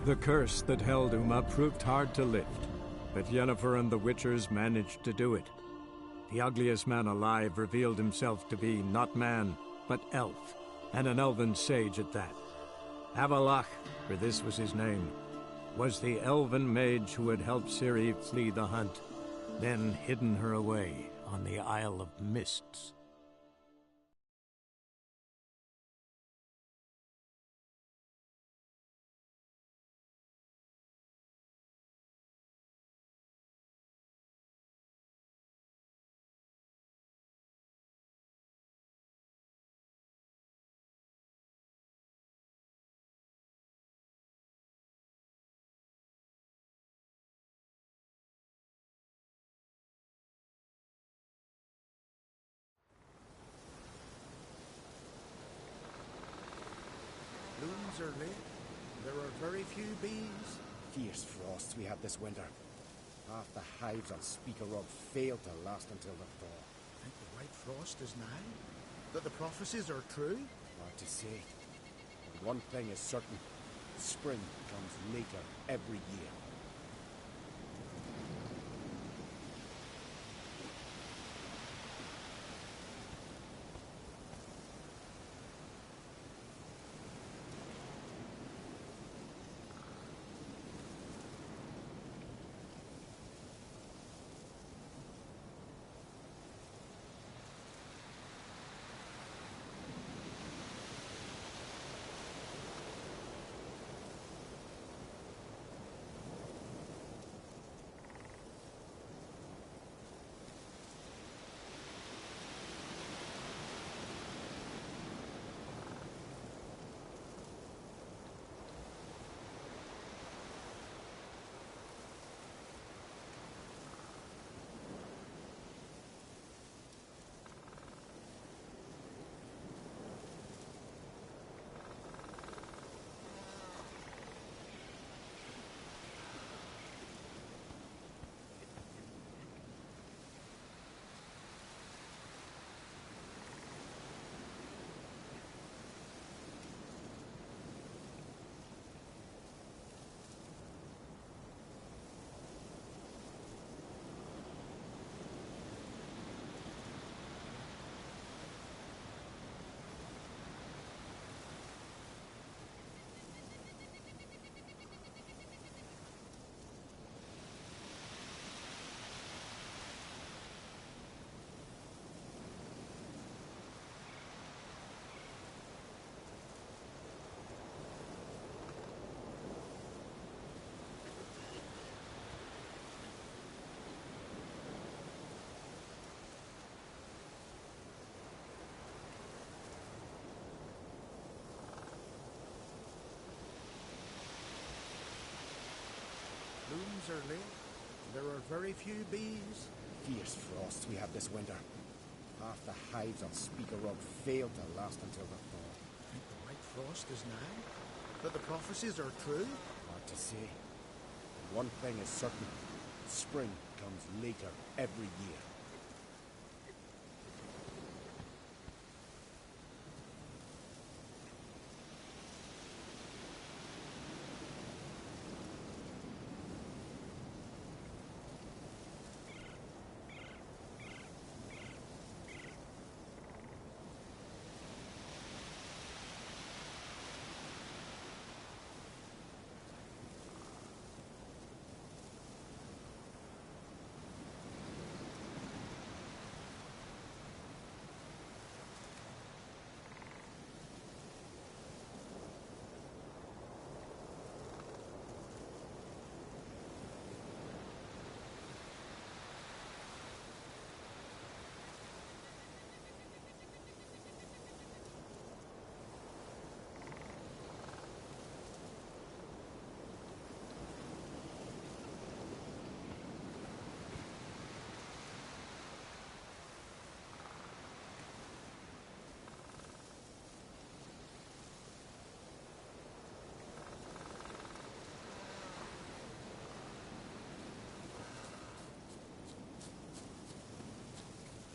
The curse that held Uma proved hard to lift, but Yennefer and the Witchers managed to do it. The ugliest man alive revealed himself to be not man, but elf, and an elven sage at that. Avalach, for this was his name, was the elven mage who had helped Ciri flee the hunt, then hidden her away on the Isle of Mists. Blooms are late. There are very few bees. Fierce frosts we had this winter. Half the hives on Speaker Rock failed to last until the thaw. Think the white frost is now? That the prophecies are true? Hard to say. But one thing is certain. Spring comes later every year. Blooms are late. There are very few bees. Fierce frosts we had this winter. Half the hives on Speaker Rock failed to last until the thaw. Think the white frost is now? That the prophecies are true? Hard to say. But one thing is certain. Spring comes later every year.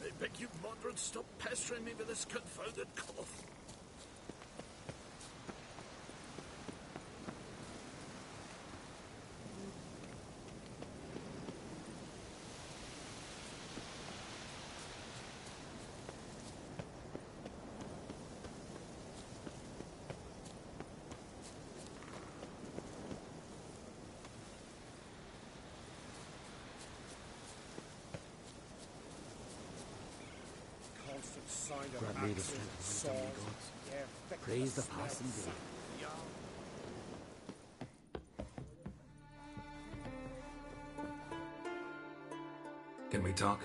I beg you, moderate, stop pestering me with this confounded cough. sound of Grant me the axes and strength of wisdom, ye swords. gods. Yeah, thick Praise with the passing smell. day. Can we talk?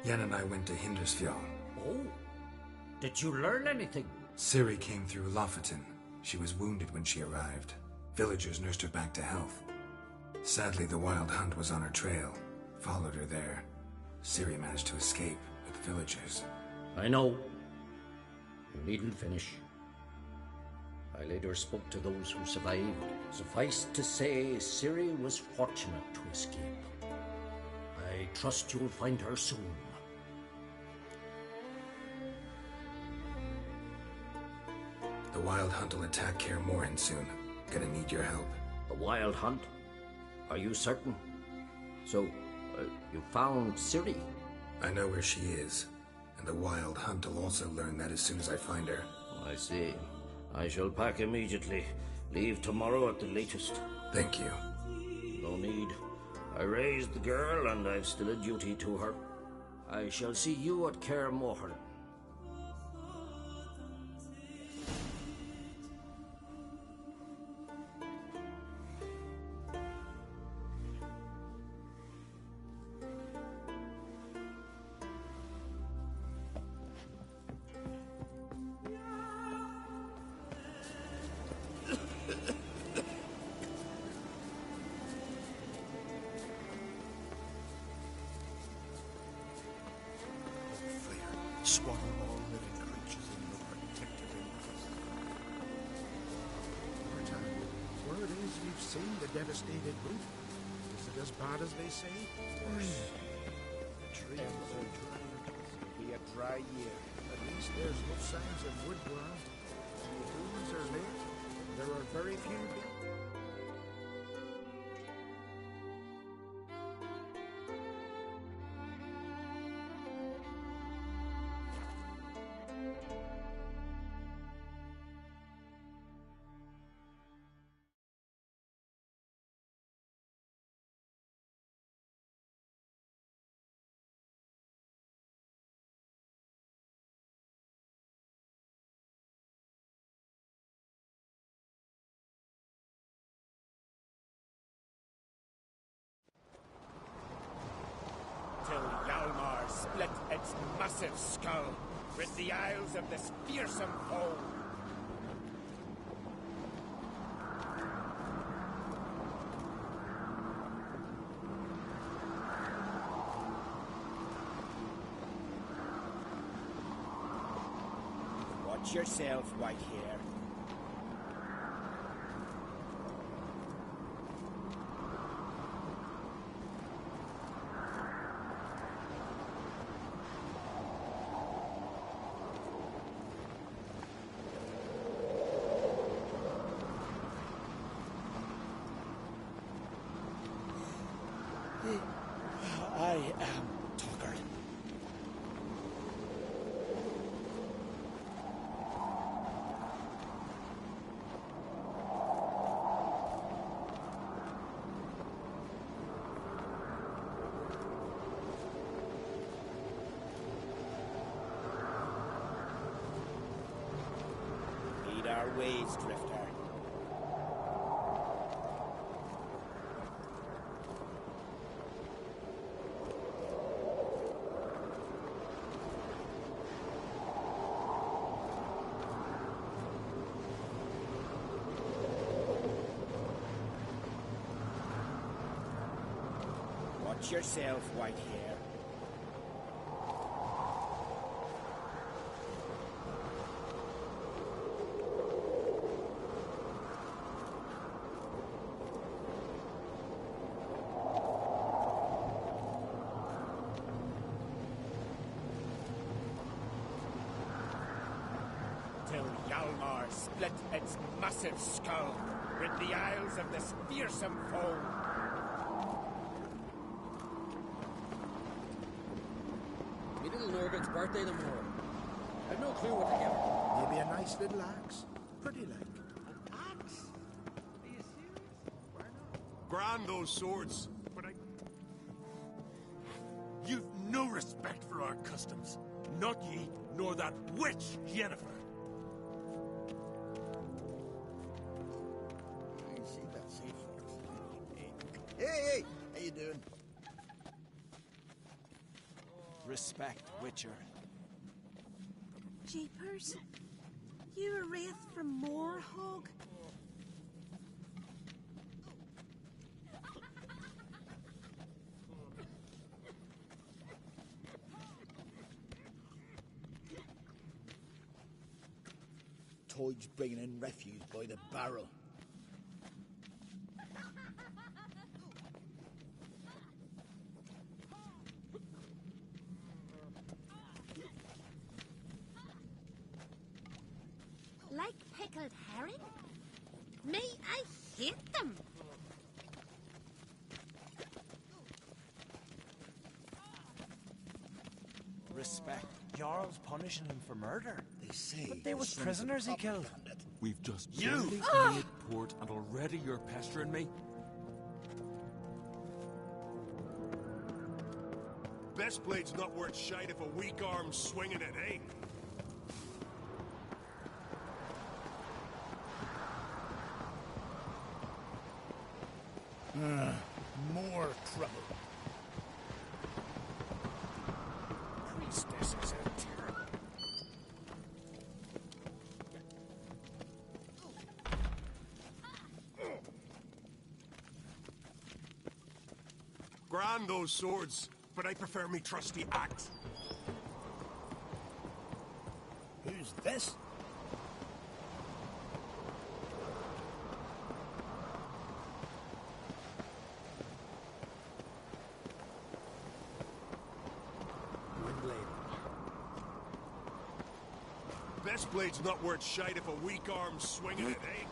Yen and I went to Hindersfjall. Oh, did you learn anything? Ciri came through Lofoten. She was wounded when she arrived. Villagers nursed her back to health. Sadly, the Wild Hunt was on her trail. Followed her there. Ciri managed to escape with villagers. I know. You needn't finish. I later spoke to those who survived. Suffice to say, Ciri was fortunate to escape. I trust you'll find her soon. The Wild Hunt will attack Kaer Morhen soon. Gonna need your help. The Wild Hunt? Are you certain? So, you found Ciri? I know where she is. And the Wild Hunt will also learn that as soon as I find her. I see. I shall pack immediately. Leave tomorrow at the latest. Thank you. No need. I raised the girl, and I've still a duty to her. I shall see you at Kaer Morhen. Swallow all living creatures in your protective embrace. Bertan, word is you've seen the devastated roof. Is it as bad as they say? Worse. The trees are drying. It'll be a dry year. At least there's no signs of wood ground. The ruins are lit. There are very few people. Till Hjalmar split its massive skull, rid the isles of this fearsome foe. Watch yourself, Whitehair. I am Tucker. Lead our ways, Drifter. Watch yourself, Whitehair. Till Hjalmar split its massive skull, rid the isles of this fearsome foe. Me little Norbit's birthday tomorrow. I've no clue what to give her. Maybe a nice little axe. Pretty like. Axe? Are you serious? Why not? Grand those swords, but I no respect for our customs. Not ye, nor that witch, Yennefer. Hey, how you doing? Respect, Witcher. Jeepers. You a wraith from Moorhog? Toid's bringing in refuse by the barrel. Like pickled herring? Me, I hate them. Respect. Jarl's punishing him for murder. They say... But they was prisoners he killed. We've just You! barely made port, and already you're pestering me? Best blade's not worth shite if a weak arm's swinging it, eh? More trouble. Priestesses are terrible. Grand those swords, but I prefer me trusty axe. Who's this? Best blade's not worth shite if a weak arm's swinging it, eh?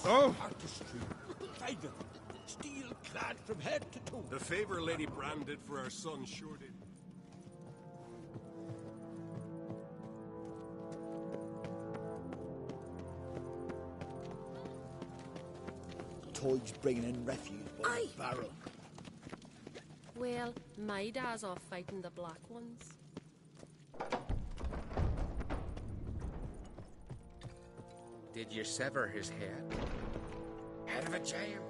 Artistry, private, steel clad from head to toe. The favor Lady Brand did for our son sure did. Toid's bringing in refuse by the barrel. Well, my dad's off fighting the black ones. Did you sever his head? Head of a giant?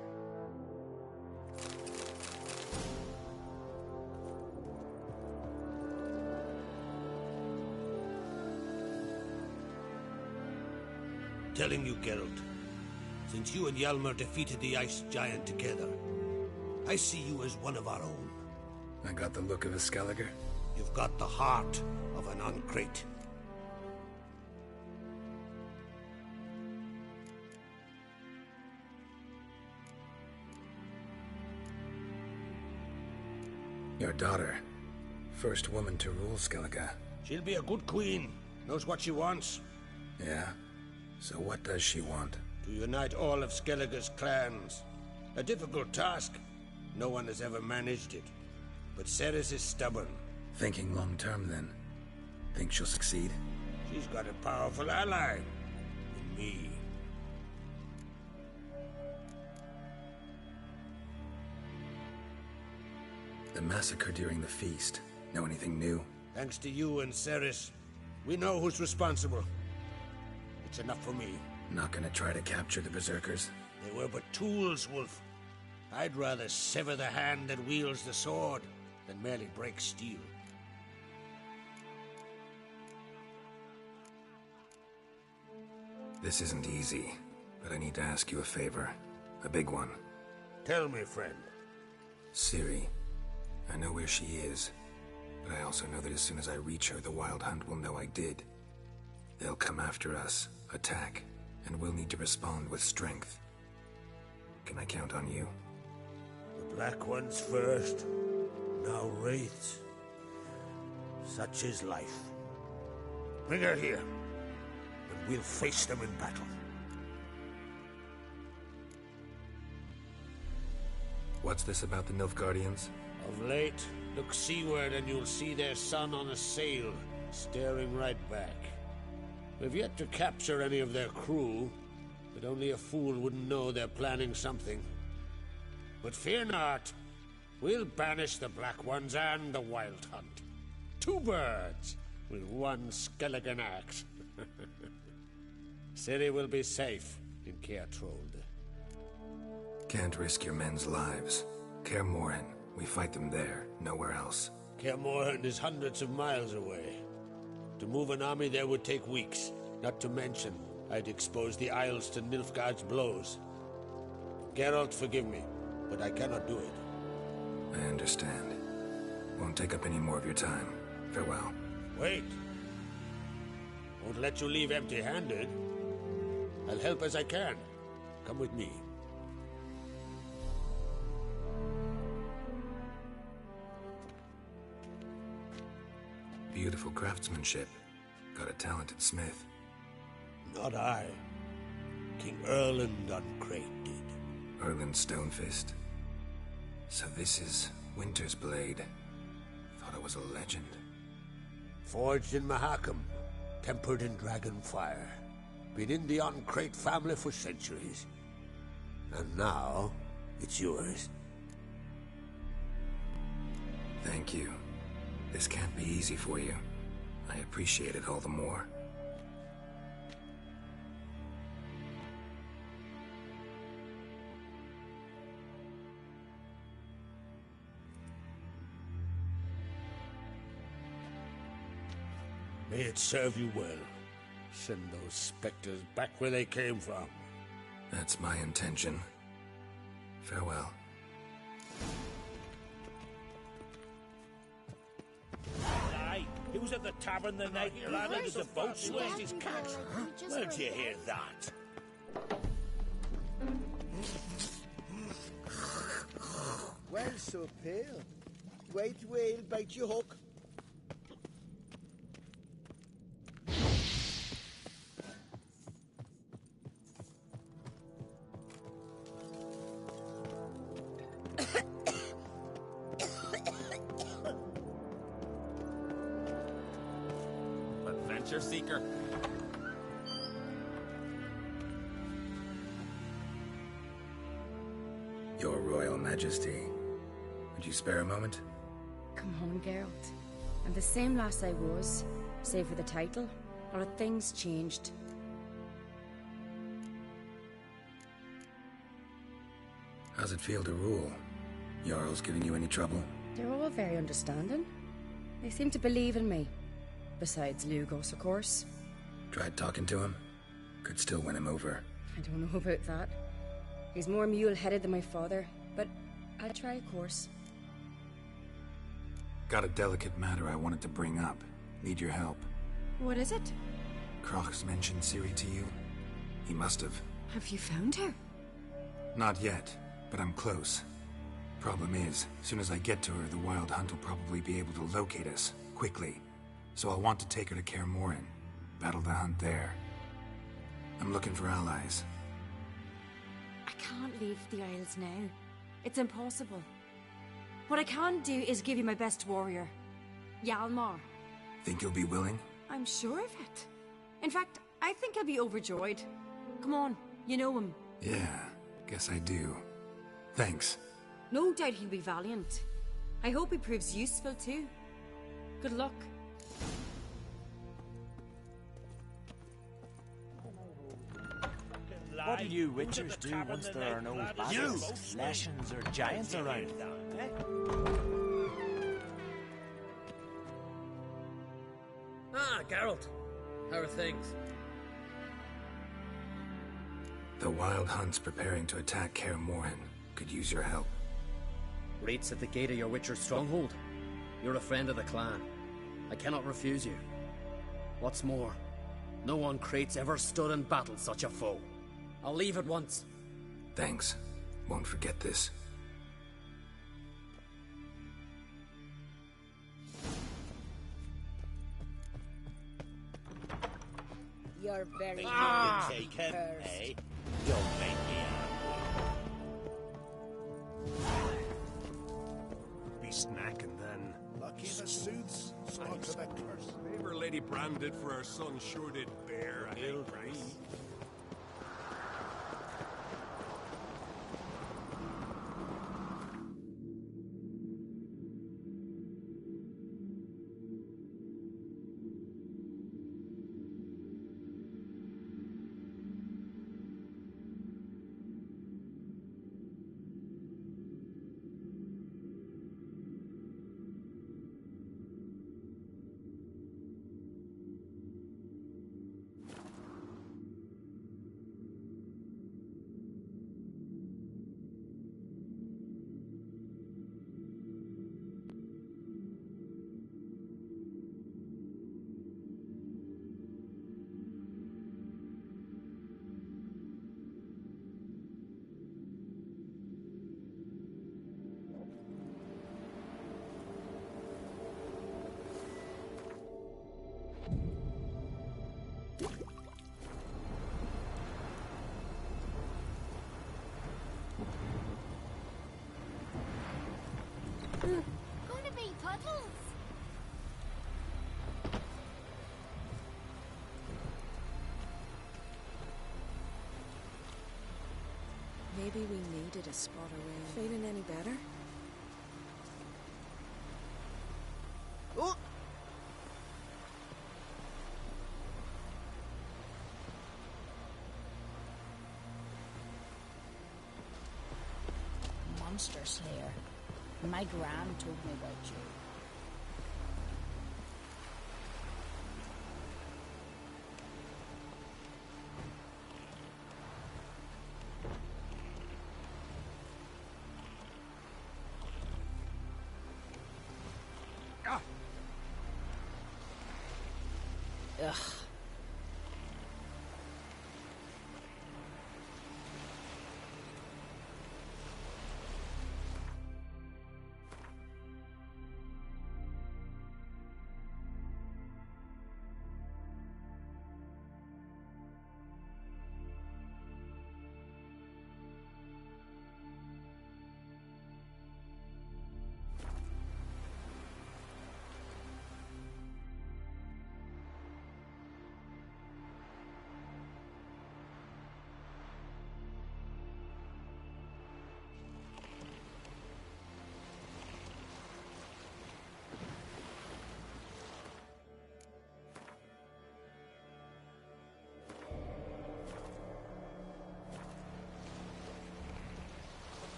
Telling you, Geralt, since you and Hjalmar defeated the ice giant together, I see you as one of our own. I got the look of a Skelliger. You've got the heart of an uncrate. Your daughter. First woman to rule Skellige. She'll be a good queen. Knows what she wants. Yeah? So what does she want? To unite all of Skellige's clans. A difficult task. No one has ever managed it. But Ceres is stubborn. Thinking long term, then. Think she'll succeed? She's got a powerful ally. In me. The massacre during the feast. Know anything new? Thanks to you and Ceres, we know who's responsible. It's enough for me. Not gonna try to capture the Berserkers? They were but tools, Wolf. I'd rather sever the hand that wields the sword than merely break steel. This isn't easy, but I need to ask you a favor. A big one. Tell me, friend. Ciri. I know where she is, but I also know that as soon as I reach her, the Wild Hunt will know I did. They'll come after us, attack, and we'll need to respond with strength. Can I count on you? The Black Ones first, now Wraiths. Such is life. Bring her here, and we'll face them in battle. What's this about the Nilfgaardians? Of late, look seaward and you'll see their son on a sail, staring right back. We've yet to capture any of their crew, But only a fool wouldn't know they're planning something. But fear not. We'll banish the Black Ones and the Wild Hunt. 2 birds with 1 skeleton axe. Ciri will be safe in Caer Trolde. Can't risk your men's lives. Caer Morhen, we fight them there, nowhere else. Caer Morhen is hundreds of miles away. To move an army there would take weeks, not to mention I'd expose the Isles to Nilfgaard's blows. Geralt, forgive me, but I cannot do it. I understand. Won't take up any more of your time. Farewell. Wait. Won't let you leave empty-handed. I'll help as I can. Come with me. Beautiful craftsmanship. Got a talented smith. Not I. King Erland Uncrate did. Erland Stonefist. So this is Winter's Blade. Thought it was a legend. Forged in Mahakam, tempered in dragon fire. Been in the Uncrate family for centuries. And now, it's yours. Thank you. This can't be easy for you. I appreciate it all the more. May it serve you well. Send those specters back where they came from. That's my intention. Farewell. Aye, he was at the tavern the night he landed as a boat slashed his catch. Where'd you hear that? Well, so pale. White whale bite your hook. Adventure seeker. Your Royal Majesty. Would you spare a moment? Come on, Geralt. I'm the same lass I was, save for the title. Or have things changed? How's it feel to rule? Jarl's giving you any trouble? They're all very understanding. They seem to believe in me. Besides Lugos, of course. Tried talking to him? Could still win him over. I don't know about that. He's more mule-headed than my father, but I'll try, of course. Got a delicate matter I wanted to bring up. Need your help. What is it? Croc's mentioned Ciri to you? He must have. Have you found her? Not yet, but I'm close. Problem is, as soon as I get to her, the Wild Hunt will probably be able to locate us, quickly. So I'll want to take her to Caer Morhen. Battle the hunt there. I'm looking for allies. I can't leave the Isles now. It's impossible. What I can do is give you my best warrior, Hjalmar. Think you'll be willing? I'm sure of it. In fact, I think he'll be overjoyed. Come on, you know him. Yeah, guess I do. Thanks. No doubt he'll be valiant. I hope he proves useful too. Good luck. What do you witchers do once there are no battles, lessons, or giants around? Ah, Geralt. How are things? The Wild Hunt's preparing to attack Caer Morhen. Could use your help. Raid's at the gate of your witcher's stronghold. You're a friend of the clan. I cannot refuse you. What's more, no one Crate's ever stood and battled such a foe. I'll leave at once. Thanks. Won't forget this. You're very Take him, eh? Don't make me angry. Be snacking then. Lucky the suits. Slugs of that curse. Favor Lady Brand did for her son sure did bear a high price. Gonna be puddles. Maybe we needed a spot away. Feeling any better? Oh! Monster Slayer. My gran told me about you. Ugh.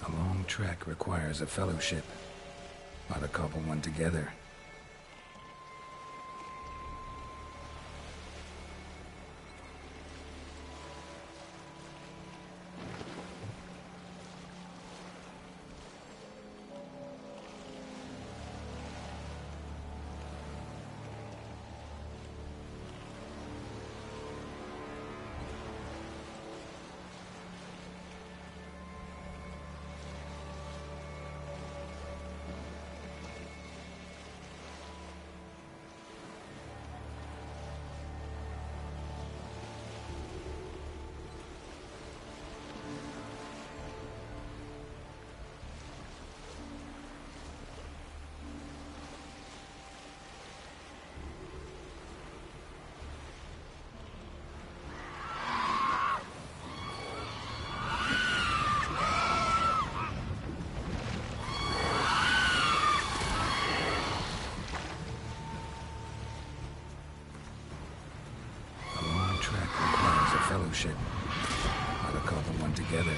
A long trek requires a fellowship. Ought to cobble one together. connection. Ought to call them one together.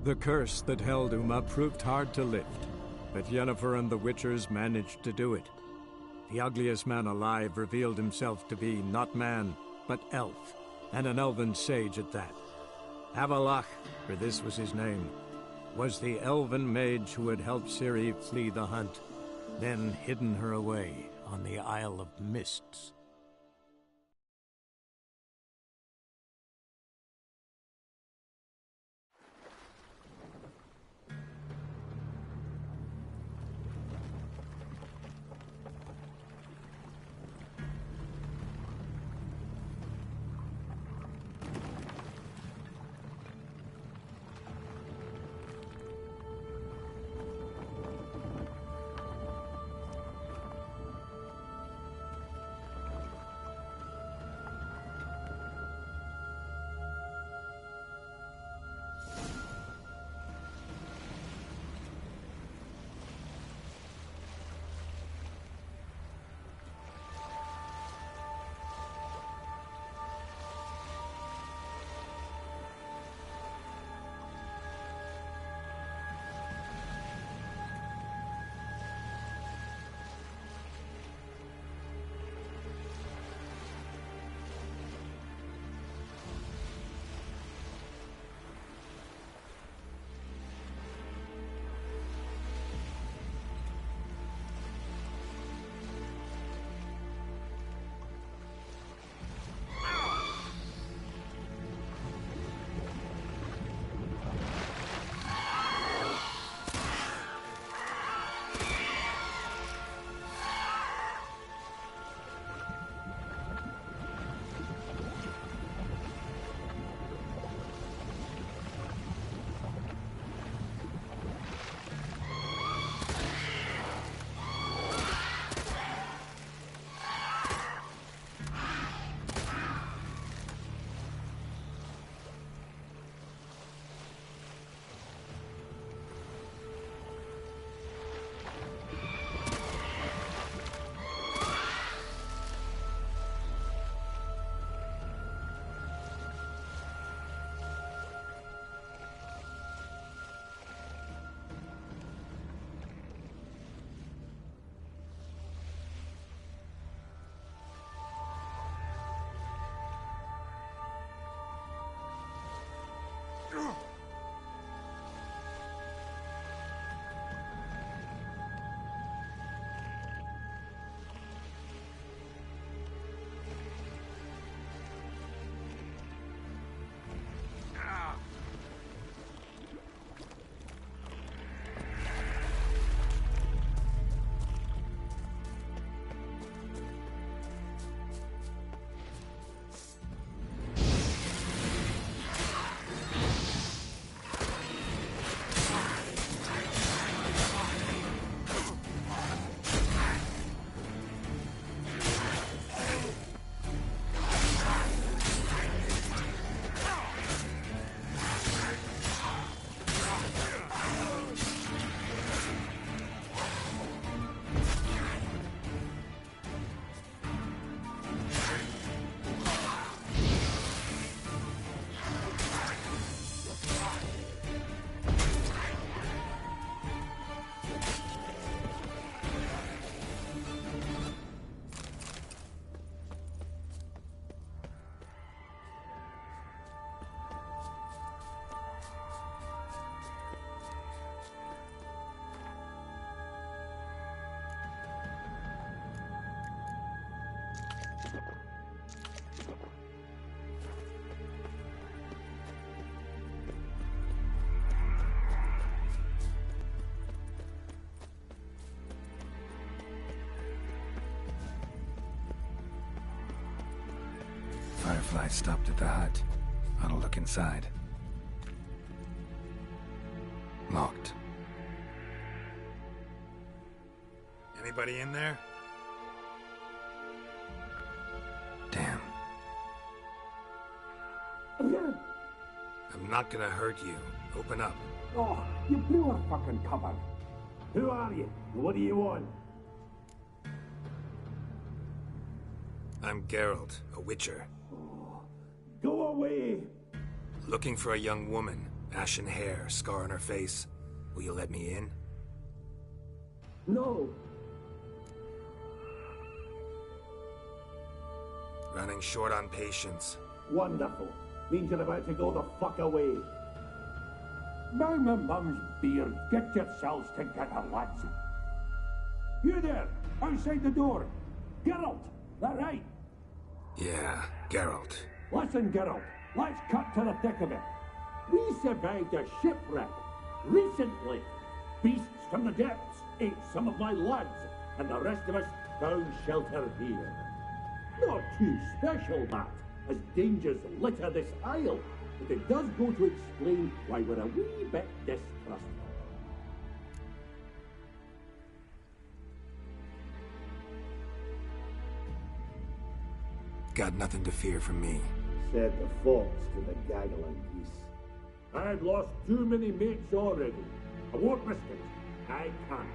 The curse that held Uma proved hard to lift, but Yennefer and the Witchers managed to do it. The ugliest man alive revealed himself to be not man, but elf, and an elven sage at that. Avalach, for this was his name, was the elven mage who had helped Ciri flee the hunt, then hidden her away on the Isle of Mists. Firefly stopped at the hut. I'll look inside. Locked. Anybody in there? Damn. I'm not gonna hurt you. Open up. Oh, you blew our fucking cover. Who are you? What do you want? I'm Geralt, a witcher. Oh, go away! Looking for a young woman. Ashen hair, scar on her face. Will you let me in? No. Running short on patience. Wonderful. Means you're about to go the fuck away. By my mum's beard, get yourselves together, lads. You there, outside the door. Geralt, that right? Yeah, Geralt. Listen, Geralt, let's cut to the thick of it. We survived a shipwreck recently. Beasts from the depths ate some of my lads, and the rest of us found shelter here. Not too special, that, as dangers litter this isle, but it does go to explain why we're a wee bit distrustful. Got nothing to fear from me. Said the fox to the gaggling geese. I've lost too many mates already. I won't risk it. I can't.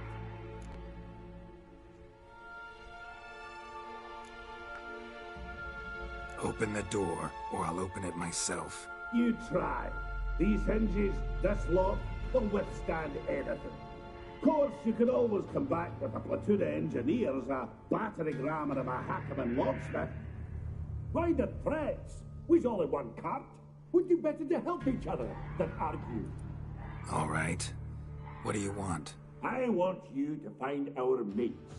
Open the door, or I'll open it myself. You try. These hinges, this lock, they'll withstand anything. Of course, you could always come back with a platoon of engineers, a battering ram and a hackman locksmith. Why the threats? We's all in one cart. Would you better to help each other than argue? All right. What do you want? I want you to find our mates.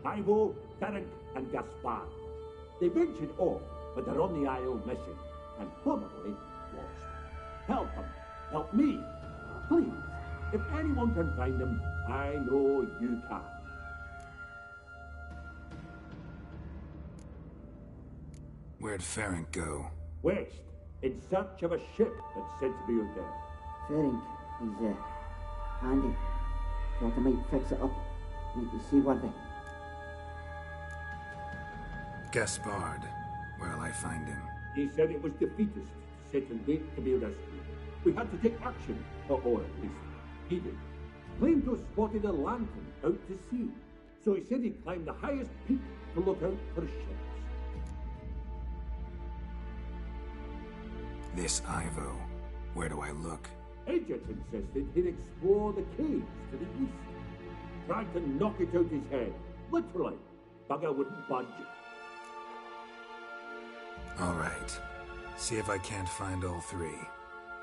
Ivo, Ferenc, and Gaspar. They ventured off, but they're on the isle missing, and probably lost. Help them. Help me. Please. If anyone can find them, I know you can. Where'd Ferenc go? West, in search of a ship that's said to be out there. Ferenc, he's handy. Thought I might fix it up, make you seaworthy. Gaspard. Where'll I find him? He said it was defeatist, set and wait to be rescued. We had to take action, or at least he did. Claimed to have spotted a lantern out to sea, so he said he'd climb the highest peak to look out for ships. This Ivo. Where do I look? Edget insisted he'd explore the caves to the east. Tried to knock it out his head. Literally. Bugger wouldn't budge. All right. See if I can't find all three.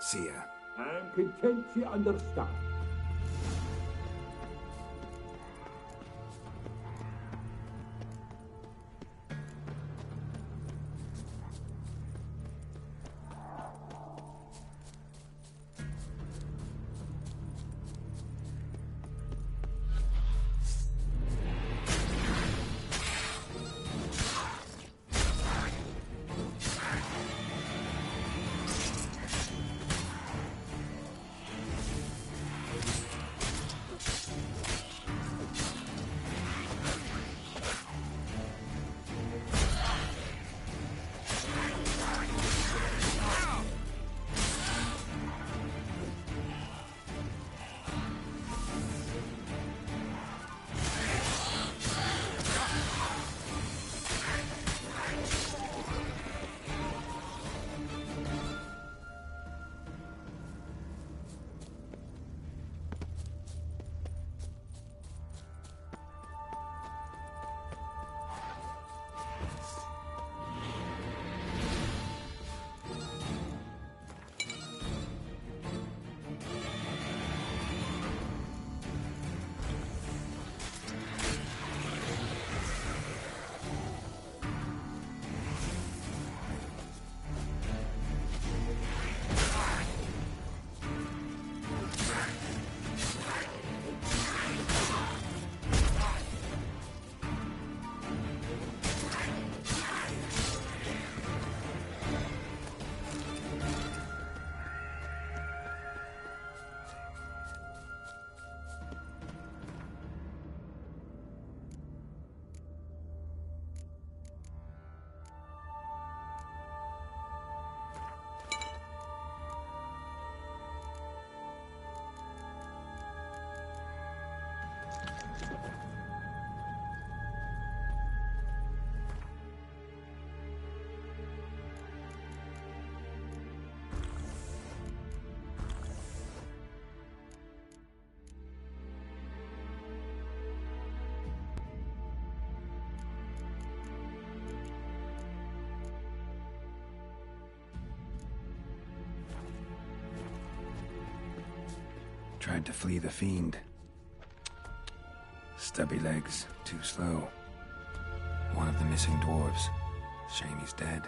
See ya. I'm content you understand. Tried to flee the fiend. Stubby legs, too slow. One of the missing dwarves. Shame he's dead.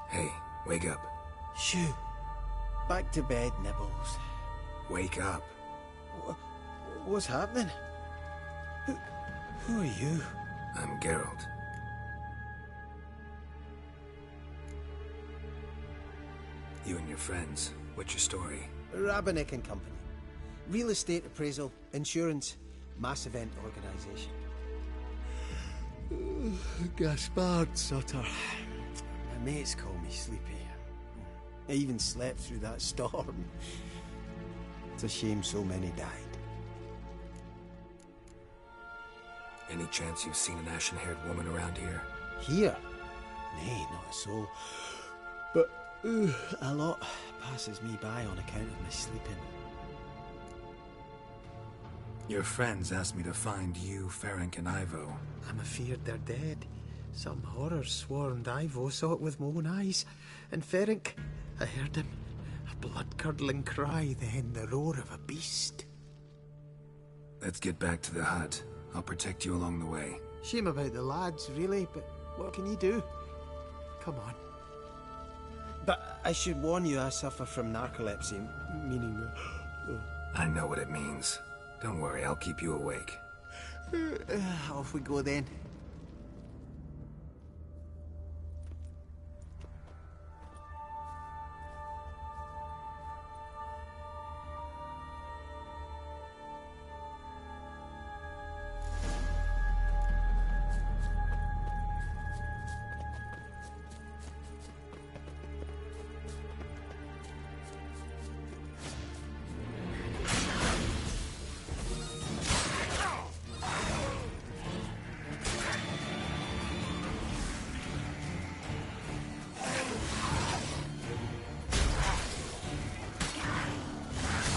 Hey, wake up. Shoo. Back to bed, Nibbles. Wake up. What's happening? Who are you? I'm Geralt. You and your friends. What's your story? Rabbinick and Company. Real estate appraisal, insurance, mass event organisation. Gaspard Sutter. My mates call me Sleepy. I even slept through that storm. It's a shame so many died. Any chance you've seen an ashen-haired woman around here? Here? Nay, not a soul. But a lot passes me by on account of my sleeping. Your friends asked me to find you, Ferenc, and Ivo. I'm afeard they're dead. Some horror swarmed Ivo, saw it with my own eyes. And Ferenc, I heard him. A blood-curdling cry, then the roar of a beast. Let's get back to the hut. I'll protect you along the way. Shame about the lads, really, but what can you do? Come on. But I should warn you, I suffer from narcolepsy, meaning... I know what it means. Don't worry, I'll keep you awake. Off we go then.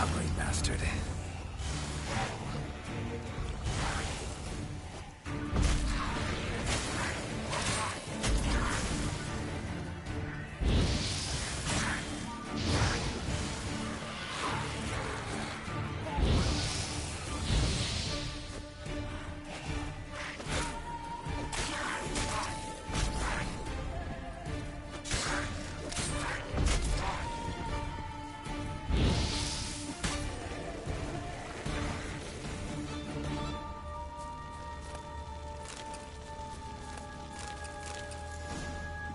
Ugly bastard.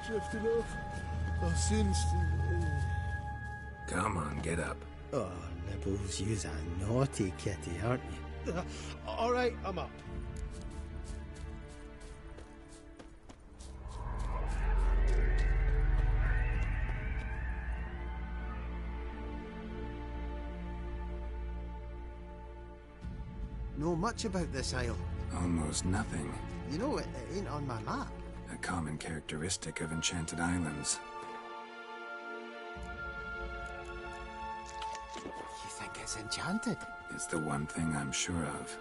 Drifted off. I've since. Come on, get up. Oh, Nibbles, you's a naughty kitty, aren't you? All right, I'm up. Know much about this isle? Almost nothing. You know, it ain't on my map. A common characteristic of enchanted islands. You think it's enchanted? It's the one thing I'm sure of.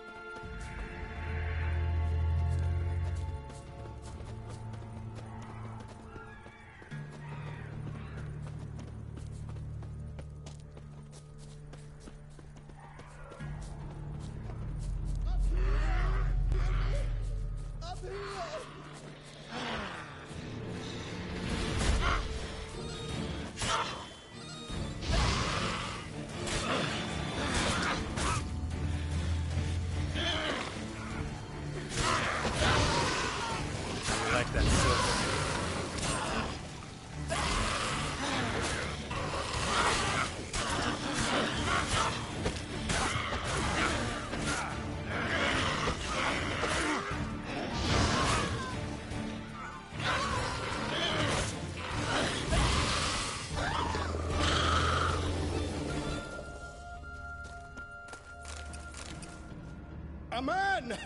A man!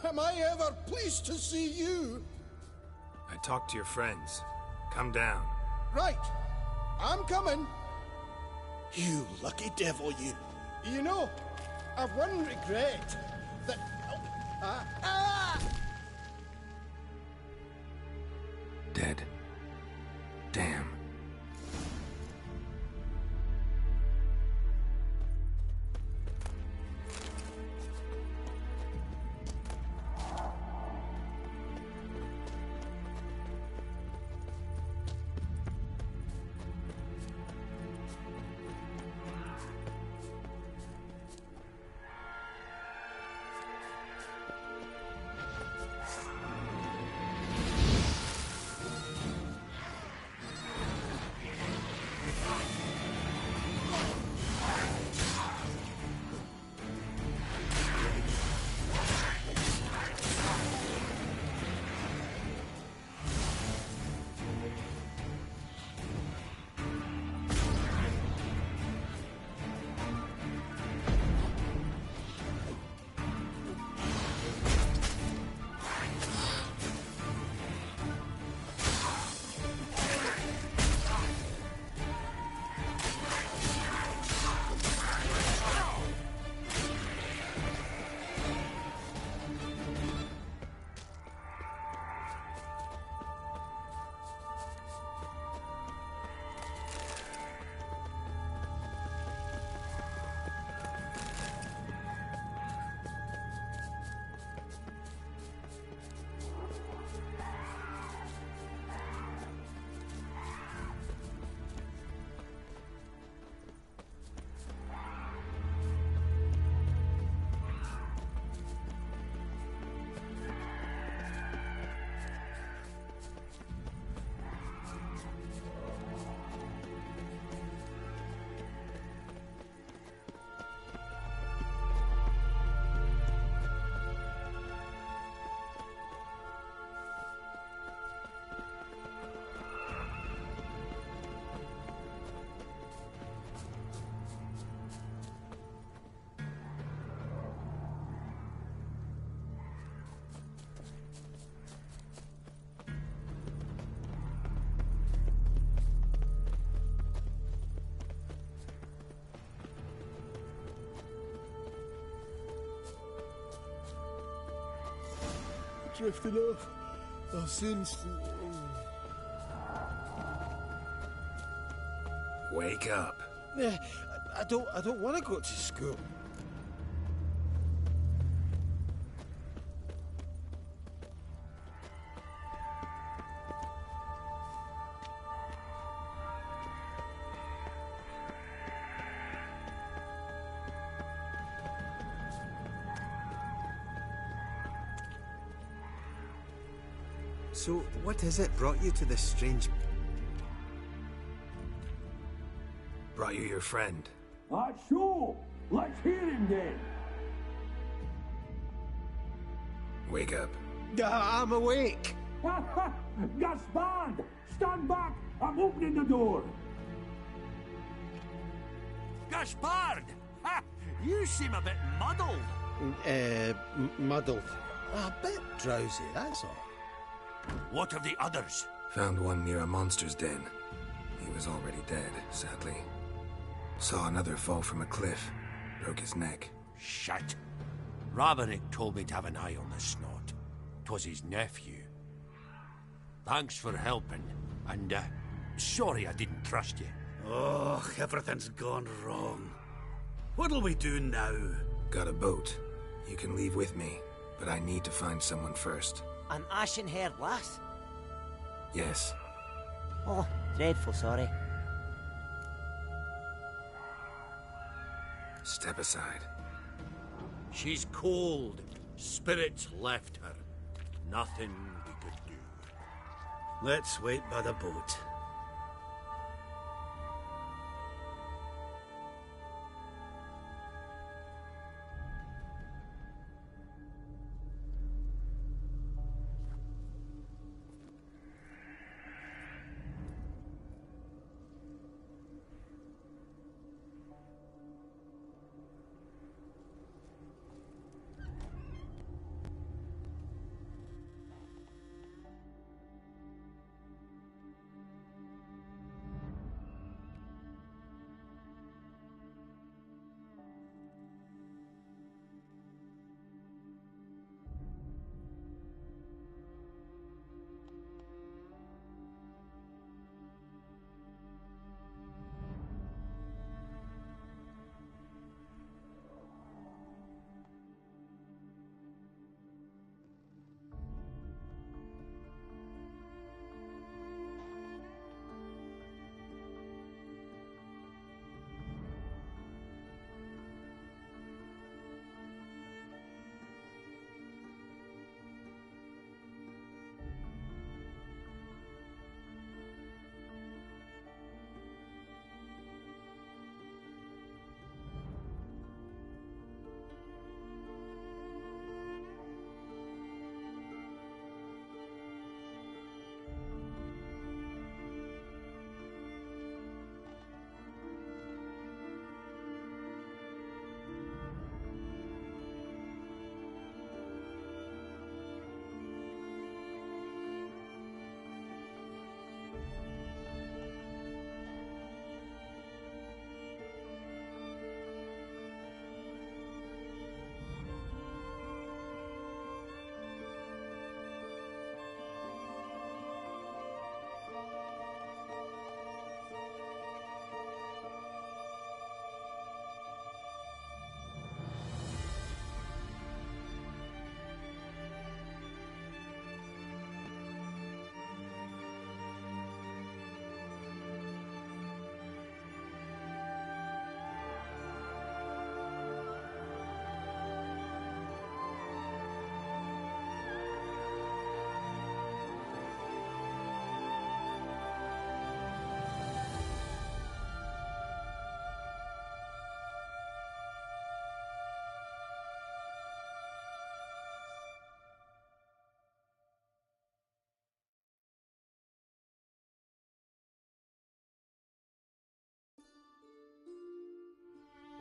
Am I ever pleased to see you? I talked to your friends. Come down. Right. I'm coming. You lucky devil, you. You know, I've one regret. That... Dead. Damn. drifting off. I'll soon... Wake up. I don't want to go to school. So, what is it brought you to this strange... Brought you your friend. Sure. Let's hear him then. Wake up. I'm awake. Gaspard! Stand back! I'm opening the door. Gaspard! Ha! You seem a bit muddled. Muddled. A bit drowsy, that's all. What of the others? Found one near a monster's den. He was already dead, sadly. Saw another fall from a cliff. Broke his neck. Shit. Raverick told me to have an eye on the snot. 'Twas his nephew. Thanks for helping, and, sorry I didn't trust you. Oh, everything's gone wrong. What'll we do now? Got a boat. You can leave with me, but I need to find someone first. An ashen-haired lass? Yes. Oh, dreadful sorry. Step aside. She's cold. Spirits left her. Nothing we could do. Let's wait by the boat.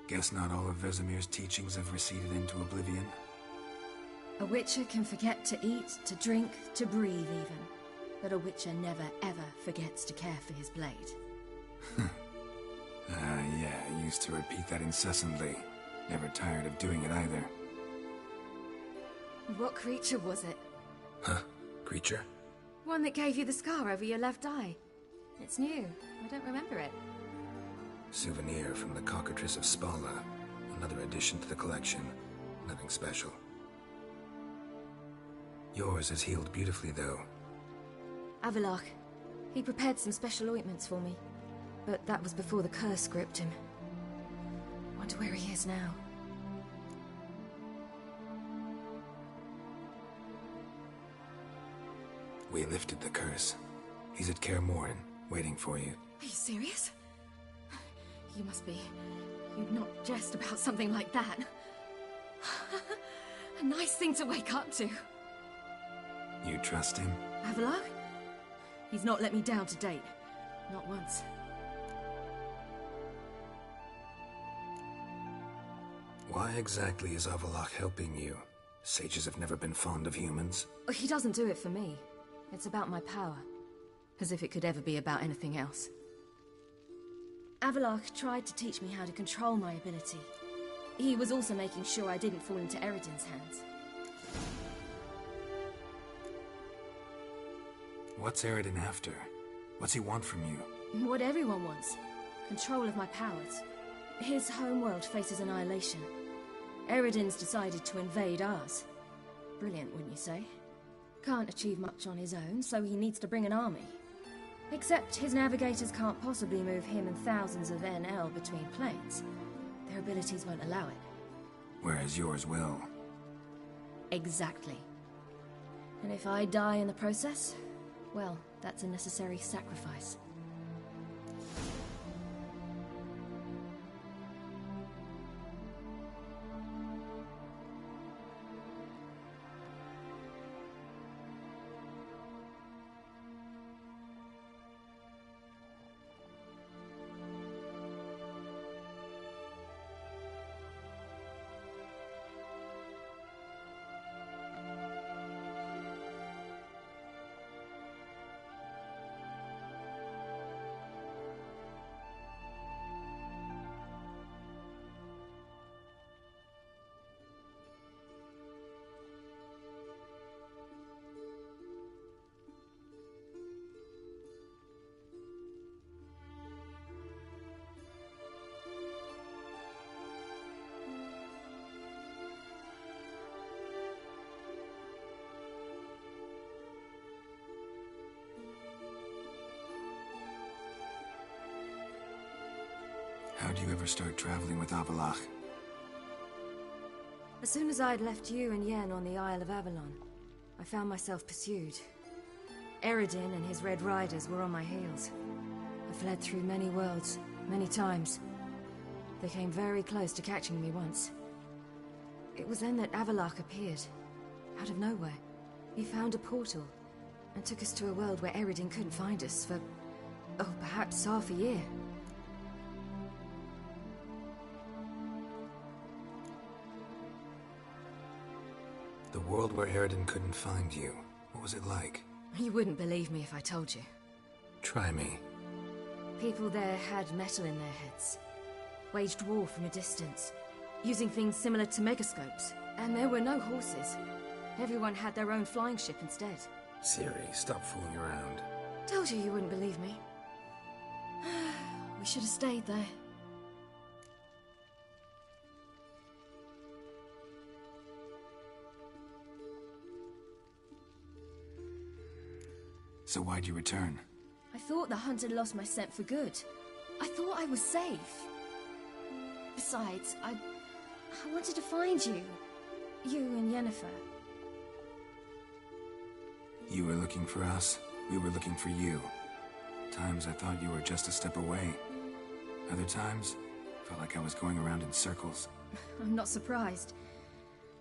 Guess not all of Vesemir's teachings have receded into oblivion. A witcher can forget to eat, to drink, to breathe even. But a witcher never ever forgets to care for his blade. Yeah, I used to repeat that incessantly. Never tired of doing it either. What creature was it? Huh? Creature? One that gave you the scar over your left eye. It's new. I don't remember it. Souvenir from the cockatrice of Spala. Another addition to the collection. Nothing special. Yours has healed beautifully, though. Avallac'h. He prepared some special ointments for me. But that was before the curse gripped him. Wonder where he is now. We lifted the curse. He's at Kaer Morhen, waiting for you. Are you serious? You must be. You'd not jest about something like that. A nice thing to wake up to. You trust him? Avallac'h? He's not let me down to date. Not once. Why exactly is Avallac'h helping you? Sages have never been fond of humans. He doesn't do it for me. It's about my power. As if it could ever be about anything else. Avallac'h tried to teach me how to control my ability. He was also making sure I didn't fall into Eredin's hands. What's Eredin after? What's he want from you? What everyone wants. Control of my powers. His homeworld faces annihilation. Eredin's decided to invade ours. Brilliant, wouldn't you say? Can't achieve much on his own, so he needs to bring an army. Except his navigators can't possibly move him and thousands of NL between planes. Their abilities won't allow it. Whereas yours will. Exactly. And if I die in the process, well, that's a necessary sacrifice. How'd you ever start traveling with Avallac'h? As soon as I'd left you and Yen on the Isle of Avalon, I found myself pursued. Eredin and his Red Riders were on my heels. I fled through many worlds, many times. They came very close to catching me once. It was then that Avallac'h appeared, out of nowhere. He found a portal, and took us to a world where Eredin couldn't find us for, oh, perhaps half a year. The world where Eredin couldn't find you. What was it like? You wouldn't believe me if I told you. Try me. People there had metal in their heads. Waged war from a distance, using things similar to megascopes. And there were no horses. Everyone had their own flying ship instead. Ciri, stop fooling around. Told you you wouldn't believe me. We should have stayed there. So why'd you return? I thought the hunt had lost my scent for good. I thought I was safe. Besides, I wanted to find you. You and Yennefer. You were looking for us. We were looking for you. Times I thought you were just a step away. Other times, felt like I was going around in circles. I'm not surprised.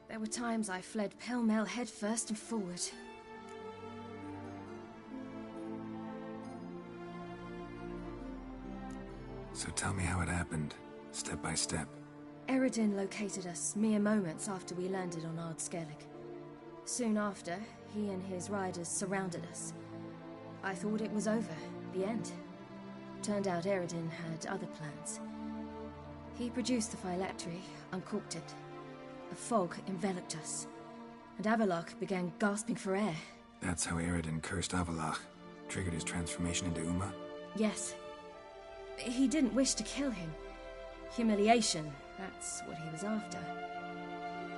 There were times I fled pell-mell headfirst and forward. So tell me how it happened, step by step. Eredin located us mere moments after we landed on Ard Skellig. Soon after, he and his riders surrounded us. I thought it was over, the end. Turned out Eredin had other plans. He produced the phylactery, uncorked it. A fog enveloped us. and Avalok began gasping for air. That's how Eredin cursed Avalach, triggered his transformation into Uma? Yes. He didn't wish to kill him. Humiliation, that's what he was after.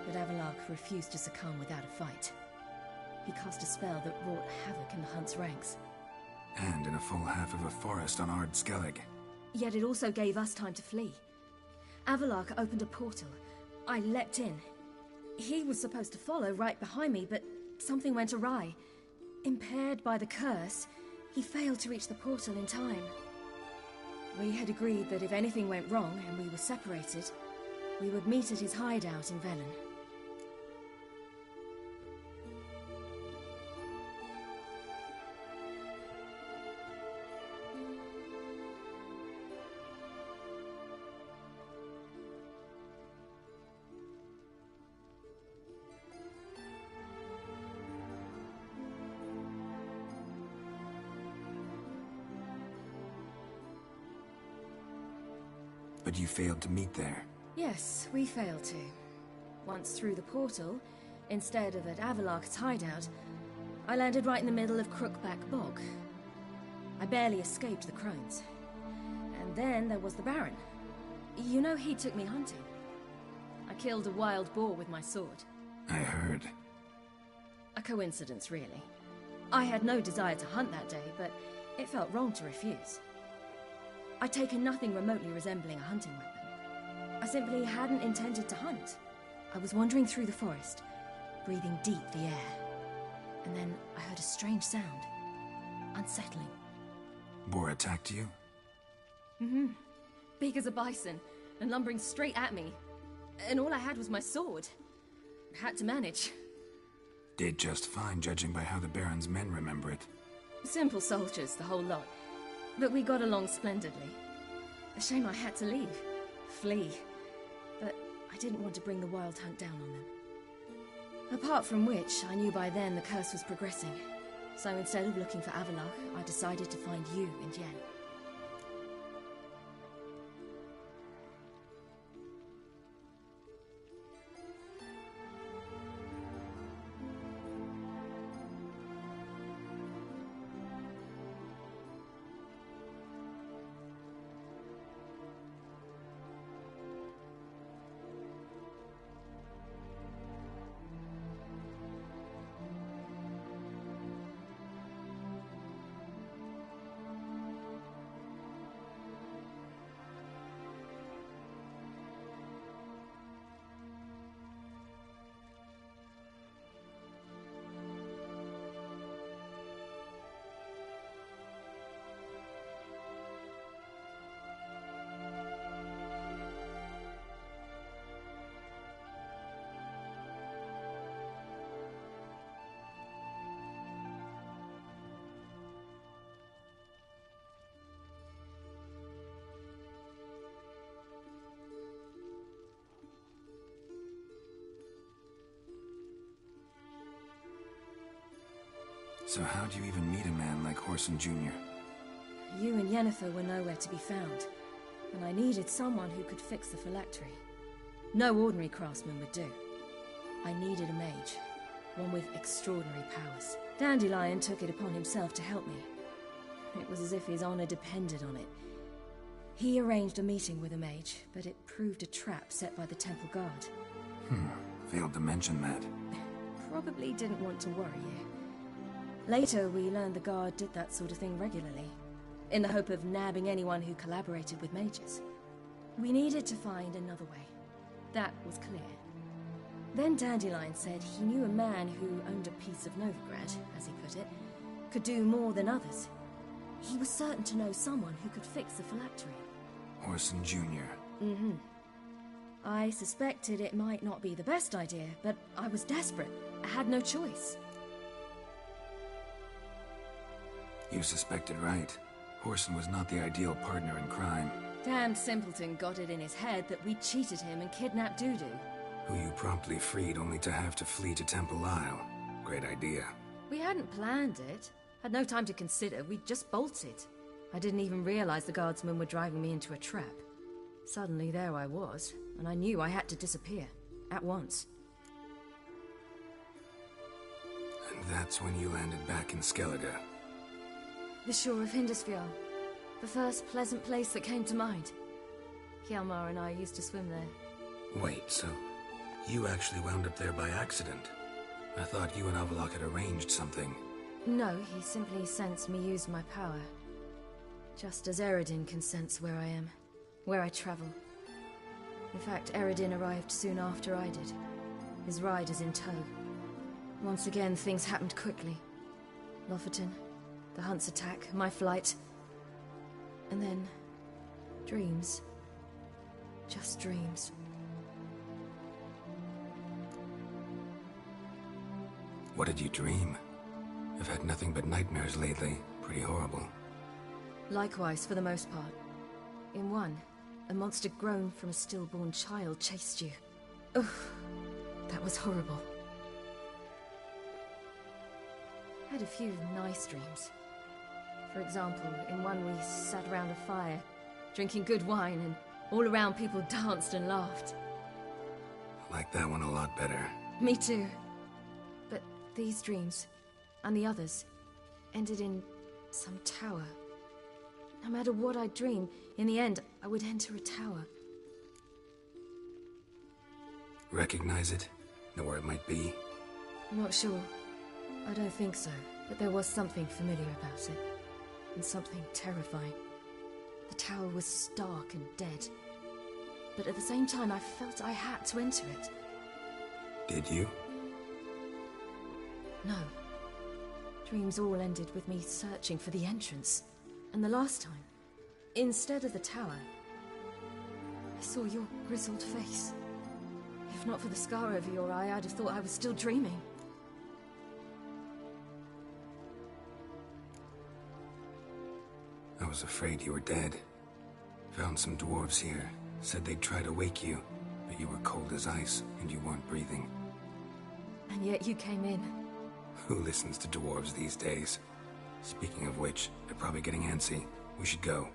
But Avalok refused to succumb without a fight. He cast a spell that wrought havoc in the hunt's ranks. And in a full half of a forest on Ard Skellig. Yet it also gave us time to flee. Avalok opened a portal. I leapt in. He was supposed to follow right behind me, but something went awry. Impaired by the curse, he failed to reach the portal in time. We had agreed that if anything went wrong and we were separated, we would meet at his hideout in Velen. But you failed to meet there. Yes, we failed to. Once through the portal, instead of at Avalok's hideout, I landed right in the middle of Crookback Bog. I barely escaped the crones. And then there was the Baron. You know, he took me hunting. I killed a wild boar with my sword. I heard. A coincidence, really. I had no desire to hunt that day, but it felt wrong to refuse. I'd taken nothing remotely resembling a hunting weapon. I simply hadn't intended to hunt. I was wandering through the forest, breathing deep the air. And then I heard a strange sound. Unsettling. Boar attacked you? Mm-hmm. Big as a bison, and lumbering straight at me. And all I had was my sword. Had to manage. Did just fine, judging by how the Baron's men remember it. Simple soldiers, the whole lot. But we got along splendidly. A shame I had to leave. Flee. But I didn't want to bring the wild hunt down on them. Apart from which, I knew by then the curse was progressing. So instead of looking for Avalok, I decided to find you and Yen. So how do you even meet a man like Whoreson Jr.? You and Yennefer were nowhere to be found, and I needed someone who could fix the phylactery. No ordinary craftsman would do. I needed a mage, one with extraordinary powers. Dandelion took it upon himself to help me. It was as if his honor depended on it. He arranged a meeting with a mage, but it proved a trap set by the Temple Guard. Failed to mention that. Probably didn't want to worry you. Later, we learned the Guard did that sort of thing regularly, in the hope of nabbing anyone who collaborated with mages. We needed to find another way. That was clear. Then Dandelion said he knew a man who owned a piece of Novigrad, as he put it, could do more than others. He was certain to know someone who could fix the phylactery. Whoreson Jr. Mm-hmm. I suspected it might not be the best idea, but I was desperate. I had no choice. You suspected right. Whoreson was not the ideal partner in crime. Damned simpleton got it in his head that we cheated him and kidnapped Dudu. Who you promptly freed only to have to flee to Temple Isle. Great idea. We hadn't planned it. Had no time to consider. We just bolted. I didn't even realize the guardsmen were driving me into a trap. Suddenly there I was, and I knew I had to disappear. At once. That's when you landed back in Skellige. The shore of Hindisfjord. The first pleasant place that came to mind. Hjalmar and I used to swim there. Wait, so you actually wound up there by accident? I thought you and Avalok had arranged something. No, he simply sensed me use my power. Just as Eredin can sense where I am, where I travel. In fact, Eredin arrived soon after I did. His riders in tow. Once again, things happened quickly. Lofoten, the hunt's attack, my flight. And then... dreams. Just dreams. What did you dream? I've had nothing but nightmares lately. Pretty horrible. Likewise, for the most part. In one, a monster grown from a stillborn child chased you. Ugh, that was horrible. I had a few nice dreams. For example, in one we sat around a fire, drinking good wine, and all around people danced and laughed. I like that one a lot better. Me too. But these dreams, and the others, ended in some tower. No matter what I dream, in the end, I would enter a tower. Recognize it? Know where it might be? I'm not sure. I don't think so, but there was something familiar about it. And something terrifying. The tower was stark and dead. But at the same time, I felt I had to enter it. Did you? No. Dreams all ended with me searching for the entrance. And the last time, instead of the tower, I saw your grizzled face. If not for the scar over your eye, I'd have thought I was still dreaming. I was afraid you were dead. Found some dwarves here. Said they'd try to wake you, but you were cold as ice and you weren't breathing. And yet you came in. Who listens to dwarves these days? Speaking of which, they're probably getting antsy. We should go.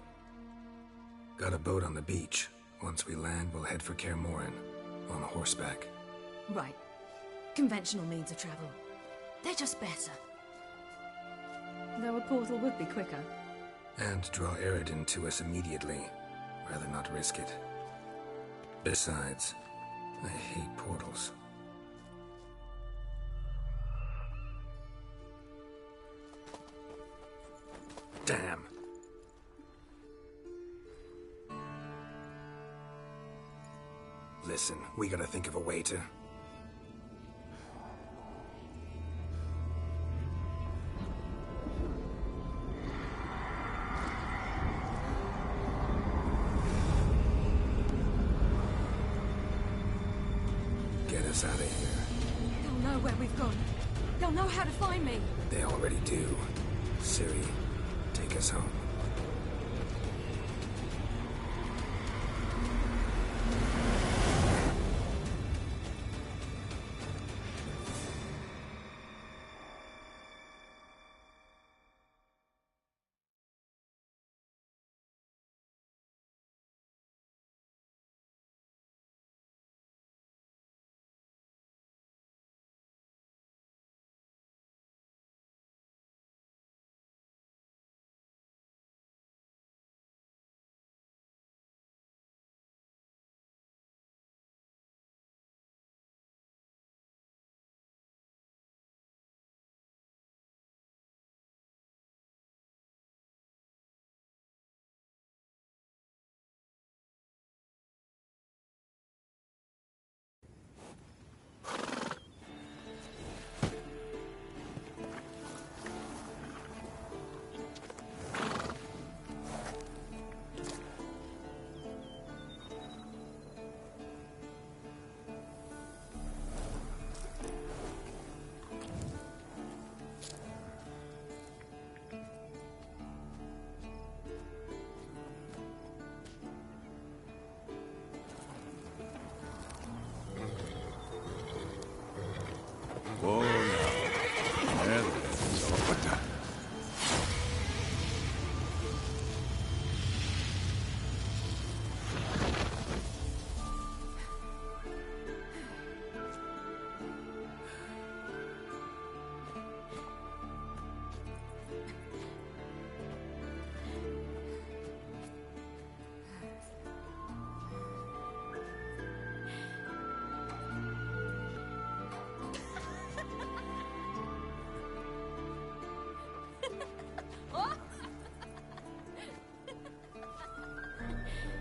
Got a boat on the beach. Once we land, we'll head for Kaer Morhen. On horseback. Right. Conventional means of travel. They're just better. Though a portal would be quicker. And draw Eredin to us immediately. Rather not risk it. Besides, I hate portals. Damn. Listen, we gotta think of a way to... Get us out of here. They'll know where we've gone. They'll know how to find me. They already do. Ciri, take us home.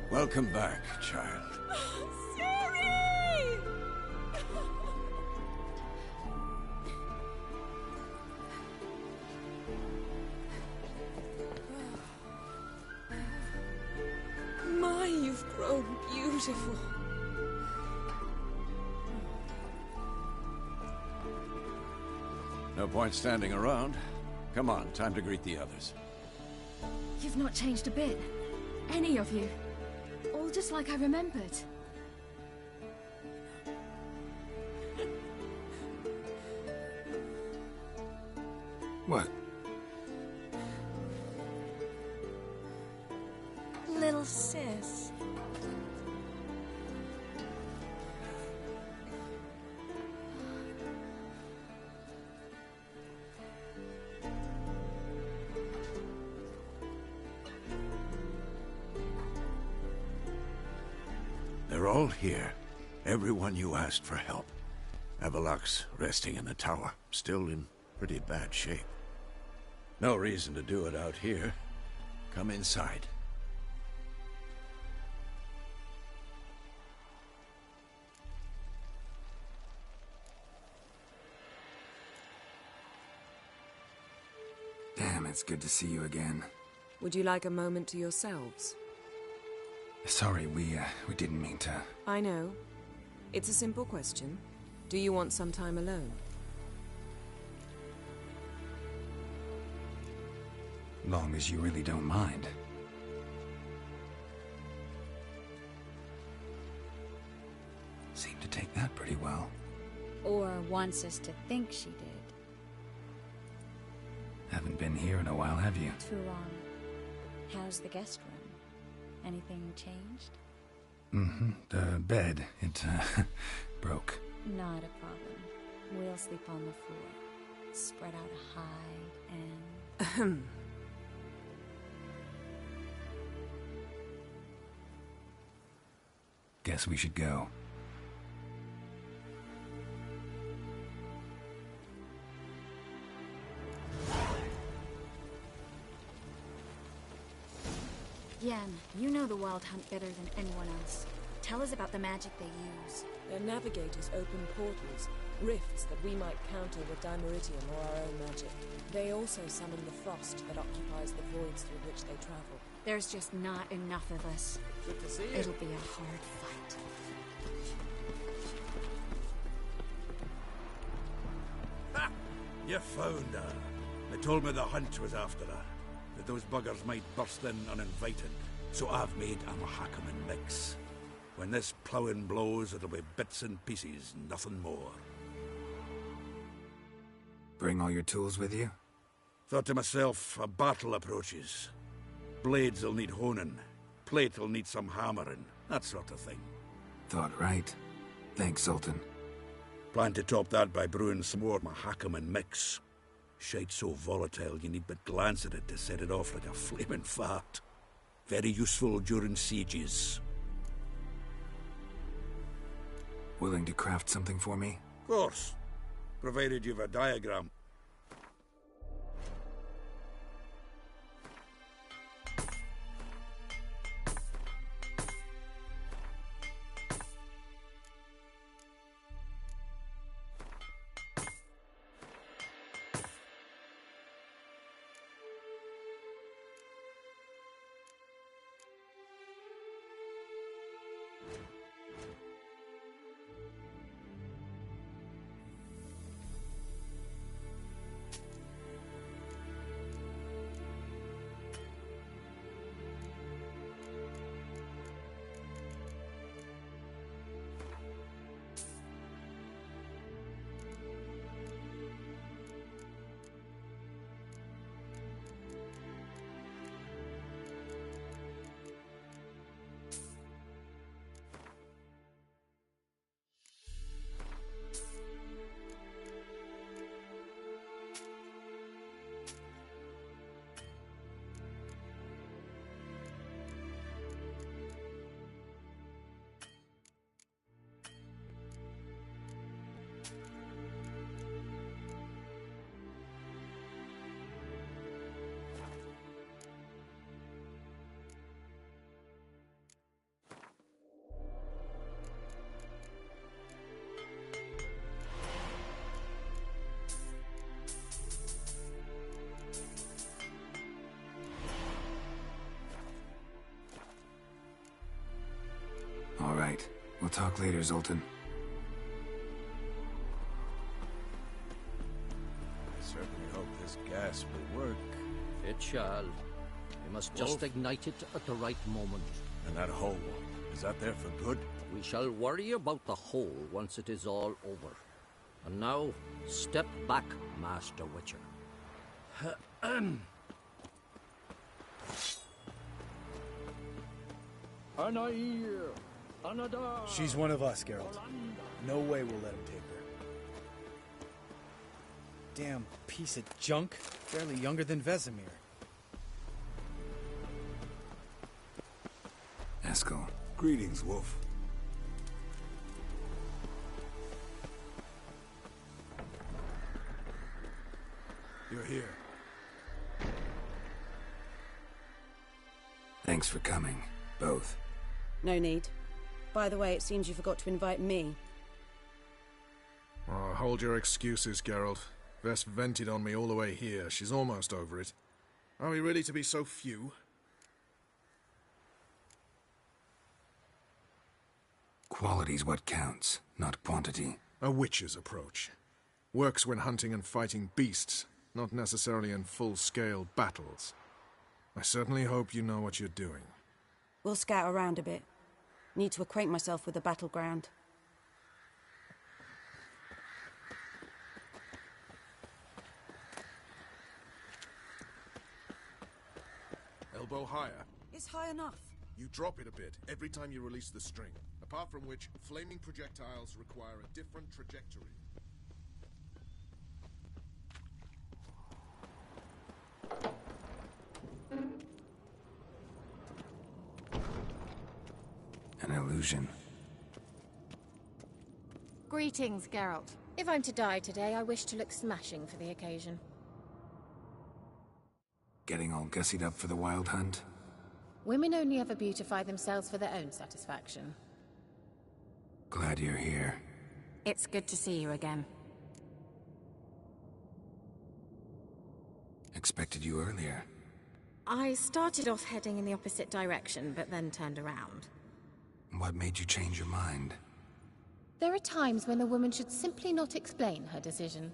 Welcome back, child. Siri! My, you've grown beautiful. No point standing around. Come on, time to greet the others. You've not changed a bit. Any of you. All just like I remembered. What? Little sis. They're all here. Everyone you asked for help. Avalok's resting in the tower, still in pretty bad shape. No reason to do it out here. Come inside. Damn, it's good to see you again. Would you like a moment to yourselves? Sorry, we didn't mean to... I know. It's a simple question. Do you want some time alone? Long as you really don't mind. Seemed to take that pretty well. Or wants us to think she did. Haven't been here in a while, have you? Too long. How's the guest room? Anything changed? Mm-hmm. The bed, it, broke. Not a problem. We'll sleep on the floor. Spread out a hide and... Guess we should go. Yen, you know the Wild Hunt better than anyone else. Tell us about the magic they use. Their navigators open portals, rifts that we might counter with Dimeritium or our own magic. They also summon the frost that occupies the voids through which they travel. There's just not enough of us. Good to see you. It'll be a hard fight. Ha! You found her. They told me the hunt was after her. That those buggers might burst in uninvited. So I've made a Mahakaman mix. When this ploughing blows, it'll be bits and pieces, nothing more. Bring all your tools with you? Thought to myself, a battle approaches. Blades will need honing. Plate will need some hammering. That sort of thing. Thought right. Thanks, Sultan. Plan to top that by brewing some more Mahakaman mix. Shite so volatile you need but glance at it to set it off like a flaming fart. Very useful during sieges. Willing to craft something for me? Of course. Provided you've a diagram. right. We'll talk later, Zoltan. I certainly hope this gas will work. It shall. We must just ignite it at the right moment. And that hole, is that there for good? We shall worry about the hole once it is all over. And now, step back, Master Witcher. She's one of us, Geralt. No way we'll let him take her. Damn piece of junk. Barely younger than Vesemir. Eskel. Greetings, Wolf. You're here. Thanks for coming, both. No need. By the way, it seems you forgot to invite me. Oh, hold your excuses, Geralt. Vess vented on me all the way here. She's almost over it. Are we really to be so few? Quality's what counts, not quantity. A witcher's approach. Works when hunting and fighting beasts, not necessarily in full-scale battles. I certainly hope you know what you're doing. We'll scout around a bit. Need to acquaint myself with the battleground. Elbow higher. It's high enough. You drop it a bit every time you release the string. Apart from which, flaming projectiles require a different trajectory. An illusion. Greetings, Geralt. If I'm to die today, I wish to look smashing for the occasion. Getting all gussied up for the wild hunt? Women only ever beautify themselves for their own satisfaction. Glad you're here. It's good to see you again. Expected you earlier. I started off heading in the opposite direction, but then turned around. What made you change your mind? There are times when a woman should simply not explain her decision.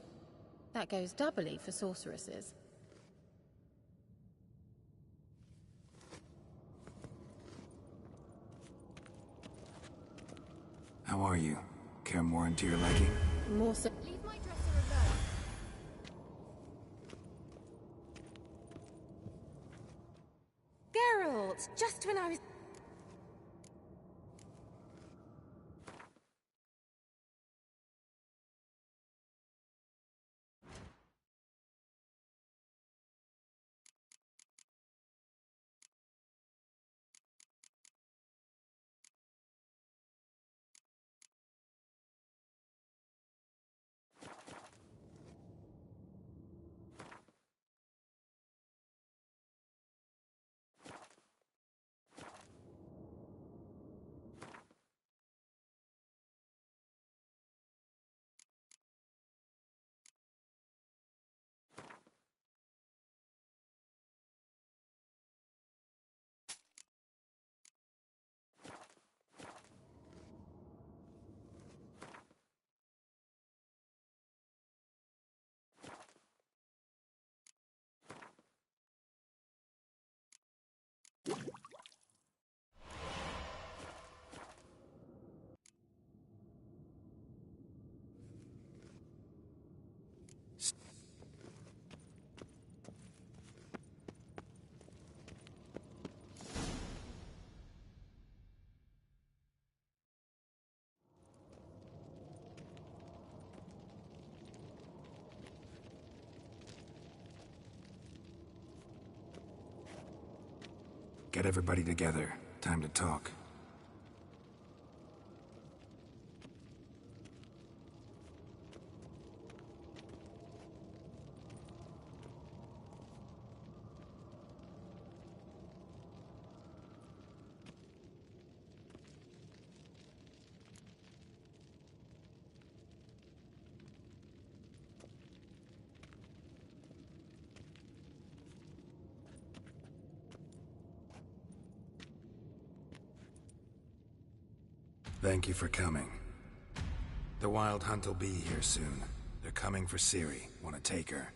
That goes doubly for sorceresses. How are you? Care more into your liking? More so. Leave my dresser alone. Geralt, just when I was... Get everybody together. Time to talk. Thank you for coming. The Wild Hunt will be here soon. They're coming for Ciri. Want to take her?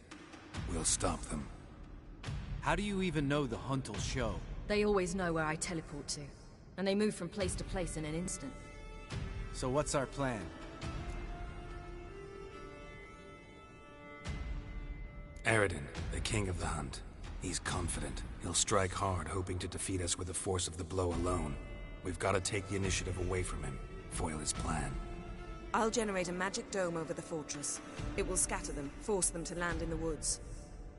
We'll stop them. How do you even know the hunt will show? They always know where I teleport to. And they move from place to place in an instant. So what's our plan? Eredin, the king of the hunt. He's confident. He'll strike hard, hoping to defeat us with the force of the blow alone. We've got to take the initiative away from him. Foil his plan. I'll generate a magic dome over the fortress. It will scatter them, force them to land in the woods.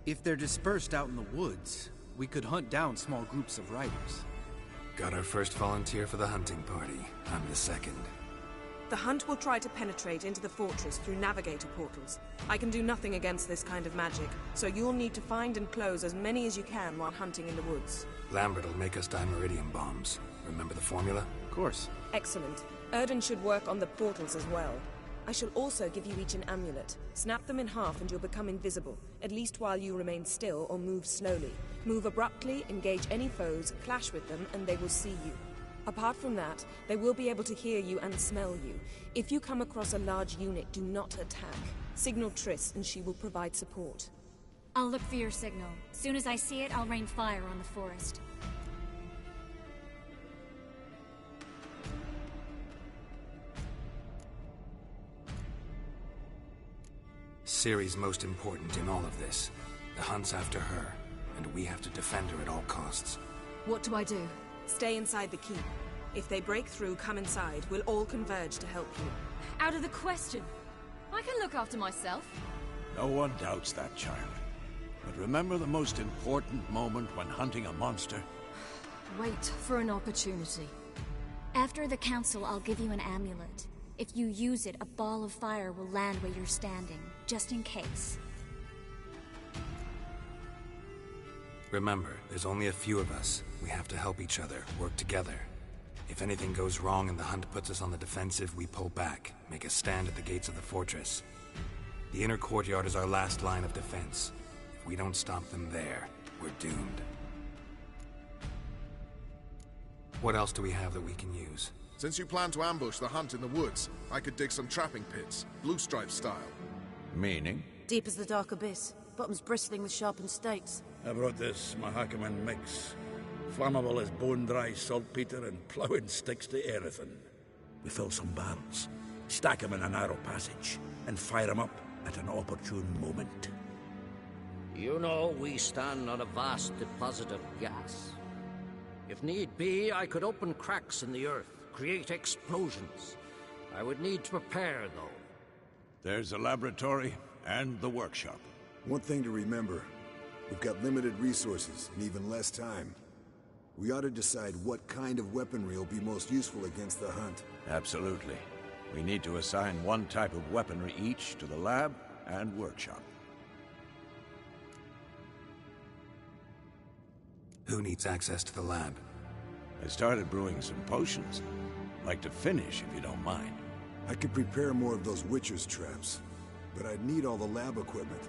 If they're dispersed out in the woods, we could hunt down small groups of riders. Got our first volunteer for the hunting party. I'm the second. The hunt will try to penetrate into the fortress through navigator portals. I can do nothing against this kind of magic, so you'll need to find and close as many as you can while hunting in the woods. Lambert will make us dimeridium bombs. Remember the formula? Of course. Excellent. Erden should work on the portals as well. I shall also give you each an amulet. Snap them in half and you'll become invisible, at least while you remain still or move slowly. Move abruptly, engage any foes, clash with them, and they will see you. Apart from that, they will be able to hear you and smell you. If you come across a large unit, do not attack. Signal Triss and she will provide support. I'll look for your signal. Soon as I see it, I'll rain fire on the forest. Ciri's most important in all of this. The hunt's after her, and we have to defend her at all costs. What do I do? Stay inside the keep. If they break through, come inside. We'll all converge to help you. Out of the question. I can look after myself. No one doubts that, child. But remember the most important moment when hunting a monster? Wait for an opportunity. After the council, I'll give you an amulet. If you use it, a ball of fire will land where you're standing, just in case. Remember, there's only a few of us. We have to help each other, work together. If anything goes wrong and the hunt puts us on the defensive, we pull back, make a stand at the gates of the fortress. The inner courtyard is our last line of defense. If we don't stop them there, we're doomed. What else do we have that we can use? Since you plan to ambush the hunt in the woods, I could dig some trapping pits, blue stripe style. Meaning? Deep as the dark abyss, bottoms bristling with sharpened stakes. I brought this Mahakaman mix. Flammable as bone-dry saltpeter and ploughing sticks to everything. We fill some barrels, stack them in a narrow passage, and fire them up at an opportune moment. You know, we stand on a vast deposit of gas. If need be, I could open cracks in the earth, create explosions. I would need to prepare, though. There's a laboratory and the workshop. One thing to remember, we've got limited resources and even less time. We ought to decide what kind of weaponry will be most useful against the hunt. Absolutely. We need to assign one type of weaponry each to the lab and workshop. Who needs access to the lab? I started brewing some potions. Like to finish, if you don't mind. I could prepare more of those Witcher's traps, but I'd need all the lab equipment.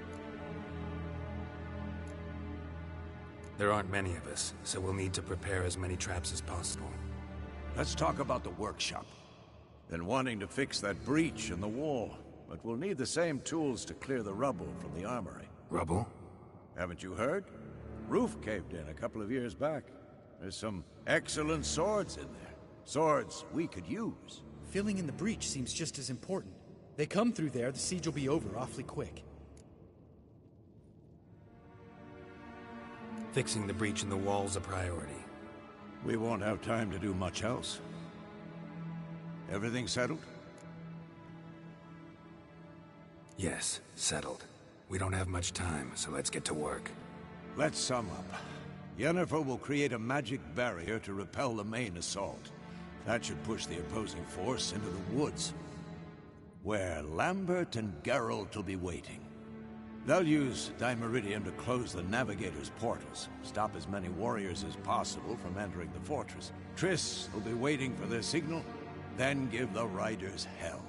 There aren't many of us, so we'll need to prepare as many traps as possible. Let's talk about the workshop. Been wanting to fix that breach in the wall, but we'll need the same tools to clear the rubble from the armory. Rubble? Haven't you heard? Roof caved in a couple of years back. There's some excellent swords in there. Swords we could use. Filling in the breach seems just as important. They come through there, the siege will be over awfully quick. Fixing the breach in the wall's a priority. We won't have time to do much else. Everything settled? Yes, settled. We don't have much time, so let's get to work. Let's sum up. Yennefer will create a magic barrier to repel the main assault. That should push the opposing force into the woods, where Lambert and Geralt will be waiting. They'll use dimeridium to close the navigator's portals, stop as many warriors as possible from entering the fortress. Triss will be waiting for their signal, then give the riders hell.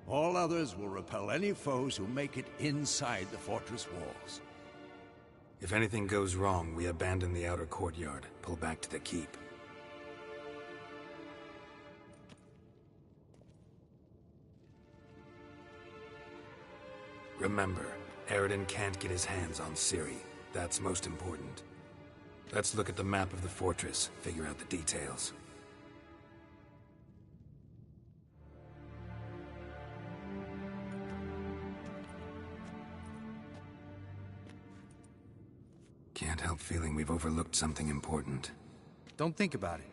All others will repel any foes who make it inside the fortress walls. If anything goes wrong, we abandon the outer courtyard, pull back to the keep. Remember, Aridin can't get his hands on Ciri. That's most important. Let's look at the map of the fortress, figure out the details. Can't help feeling we've overlooked something important. Don't think about it.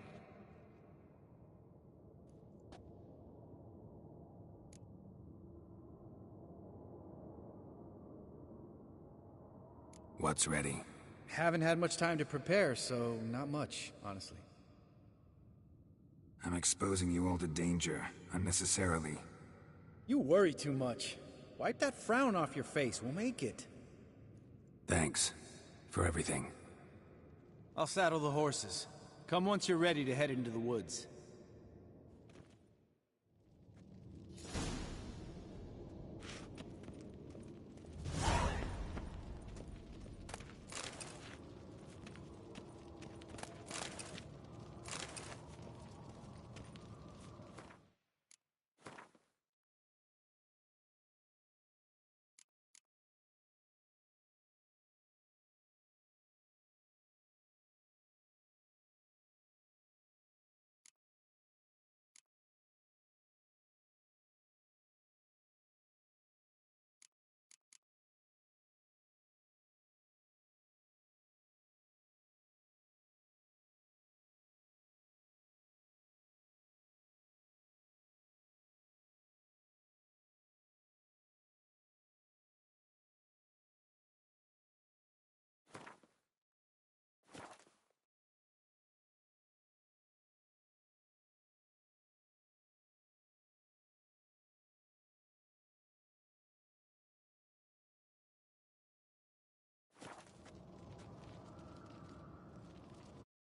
What's ready? Haven't had much time to prepare, so not much, honestly. I'm exposing you all to danger, unnecessarily. You worry too much. Wipe that frown off your face, we'll make it. Thanks. For everything. I'll saddle the horses. Come once you're ready to head into the woods.